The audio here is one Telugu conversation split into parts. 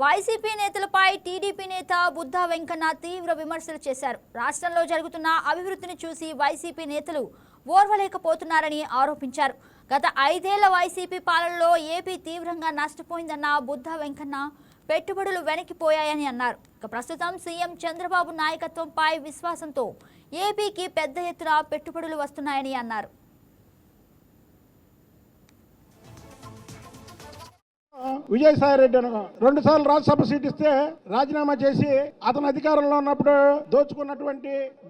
వైసీపీ నేతలపై టీడీపీ నేత బుద్ధా వెంకన్న తీవ్ర విమర్శలు చేశారు. రాష్ట్రంలో జరుగుతున్న అభివృద్ధిని చూసి వైసీపీ నేతలు ఓర్వలేకపోతున్నారని ఆరోపించారు. గత 5 ఏళ్ల వైసీపీ పాలనలో ఏపీ తీవ్రంగా నష్టపోయిందన్న బుద్ధా వెంకన్న పెట్టుబడులు వెనక్కిపోయాయని అన్నారు. ప్రస్తుతం సీఎం చంద్రబాబు నాయకత్వంపై విశ్వాసంతో ఏపీకి పెద్ద ఎత్తున పెట్టుబడులు వస్తున్నాయని అన్నారు. విజయసాయిరెడ్డి అనగా 2 సార్లు రాజ్యసభ సీట్ ఇస్తే రాజీనామా చేసి అతను అధికారంలో ఉన్నప్పుడు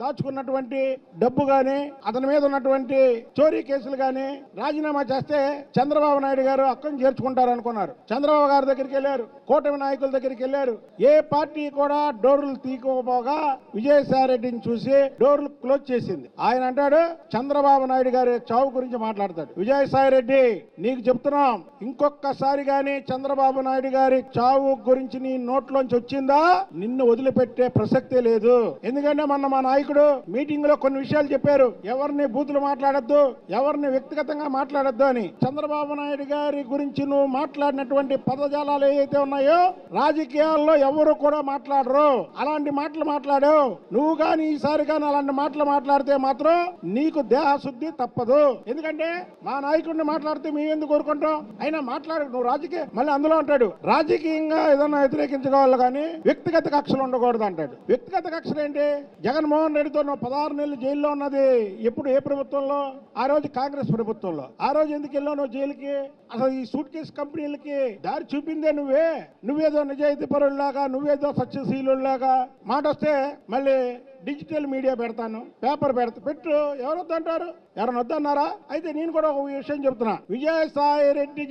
దాచుకున్నటువంటి డబ్బు గాని అతని మీద ఉన్నటువంటి చోరీ కేసులు గాని రాజీనామా చేస్తే చంద్రబాబు నాయుడు గారు అక్కడిని చేర్చుకుంటారు అనుకున్నారు. చంద్రబాబు గారి దగ్గరికి వెళ్ళారు, కూటమి నాయకుల దగ్గరికి వెళ్ళారు. ఏ పార్టీ కూడా డోర్లు తీసుకోపోగా విజయసాయిరెడ్డిని చూసి డోర్లు క్లోజ్ చేసింది. ఆయన అంటాడు చంద్రబాబు నాయుడు గారి చావు గురించి మాట్లాడతాడు. విజయసాయిరెడ్డి నీకు చెప్తున్నాం, ఇంకొకసారి గాని చంద్రబాబు నాయుడు గారి చావు గురించి నీ నోట్లోంచి వచ్చిందా నిన్ను వదిలిపెట్టే ప్రసక్తే లేదు. ఎందుకంటే మొన్న మా నాయకుడు మీటింగ్ లో కొన్ని విషయాలు చెప్పారు. ఎవరిని బూతులు మాట్లాడద్దు, ఎవరిని వ్యక్తిగతంగా మాట్లాడద్దు అని. చంద్రబాబు నాయుడు గారి గురించి నువ్వు మాట్లాడినటువంటి పదజాలాలు ఏవైతే ఉన్నాయో రాజకీయాల్లో ఎవరు కూడా మాట్లాడరు. అలాంటి మాటలు మాట్లాడావు నువ్వు గాని ఈసారి కానీ అలాంటి మాటలు మాట్లాడితే మాత్రం నీకు దేహశుద్ధి తప్పదు. ఎందుకంటే మా నాయకుడిని మాట్లాడితే మేము ఎందుకు కోరుకుంటాం? అయినా మాట్లాడు, నువ్వు రాజకీయ మళ్ళీ అందులో అంటాడు రాజకీయంగా ఏదైనా వ్యతిరేకించుకోవాలి కానీ వ్యక్తిగత కక్షలు ఉండకూడదు అంటాడు. వ్యక్తిగత కక్షలు ఏంటి? జగన్మోహన్ రెడ్డితో 16 నెలలు జైల్లో ఉన్నది ఎప్పుడు? ఏ ప్రభుత్వంలో? ఆ రోజు కాంగ్రెస్ ప్రభుత్వంలో. ఆ రోజు ఎందుకు వెళ్ళావు నువ్వు జైలుకి? అసలు ఈ సూట్ కేసు కంపెనీలకి దారి చూపిందే నువ్వేదో నిజాయితీ పరుల్లాగా, నువ్వేదో సత్యశీలులాగా మాట వస్తే మళ్ళీ డిజిటల్ మీడియా పెడతాను, పేపర్ పెట్టు. ఎవరు వద్దంటారు? ఎవరైనా వద్దన్నారా? అయితే నేను కూడా ఒక విషయం చెప్తున్నా. విజయసాయిరెడ్డి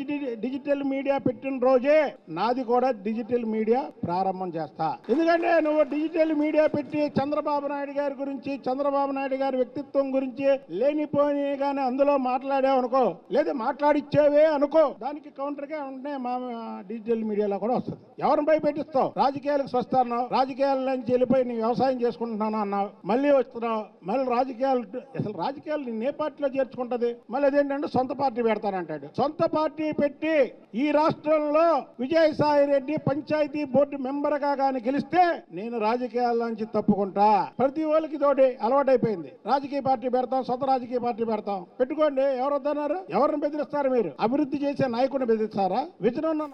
డిజిటల్ మీడియా పెట్టిన రోజే నాది కూడా డిజిటల్ మీడియా ప్రారంభం చేస్తా. ఎందుకంటే నువ్వు డిజిటల్ మీడియా పెట్టి చంద్రబాబు నాయుడు గారి గురించి, చంద్రబాబు నాయుడు గారి వ్యక్తిత్వం గురించి లేనిపోని కానీ అందులో మాట్లాడావు అనుకో, లేదా మాట్లాడిచ్చేవే అనుకో, దానికి కౌంటర్ గా ఉంటే మా డిజిటల్ మీడియాలో కూడా వస్తుంది. ఎవరిని భయపెట్టిస్తావు? రాజకీయాలకు వస్తాను, రాజకీయాల నుంచి వెళ్ళిపోయి నీ వ్యవసాయం చేసుకుంటున్నాను అన్నావు, మళ్ళీ వస్తున్నావు. మళ్ళీ అసలు రాజకీయాలు నిన్నే పార్టీలో చేర్చుకుంటది. మళ్ళీ అదేంటంటే సొంత పార్టీ పెడతానంటాడు. సొంత పార్టీ పెట్టి ఈ రాష్ట్రంలో విజయసాయిరెడ్డి పంచాయతీ బోర్డు మెంబర్ గా కానీ గెలిస్తే నేను రాజకీయాల నుంచి తప్పుకుంటా. ప్రతి వాళ్ళకి తోటి అలవాటైపోయింది. రాజకీయ పార్టీ పెడతాం, సొంత రాజకీయ పార్టీ పెడతాం. పెట్టుకోండి. ఎవరు వద్దన్నారు? ఎవరిని బెదిరిస్తారు మీరు? అభివృద్ధి చేసే నాయకుడిని బెదిరిస్తారా? విజయం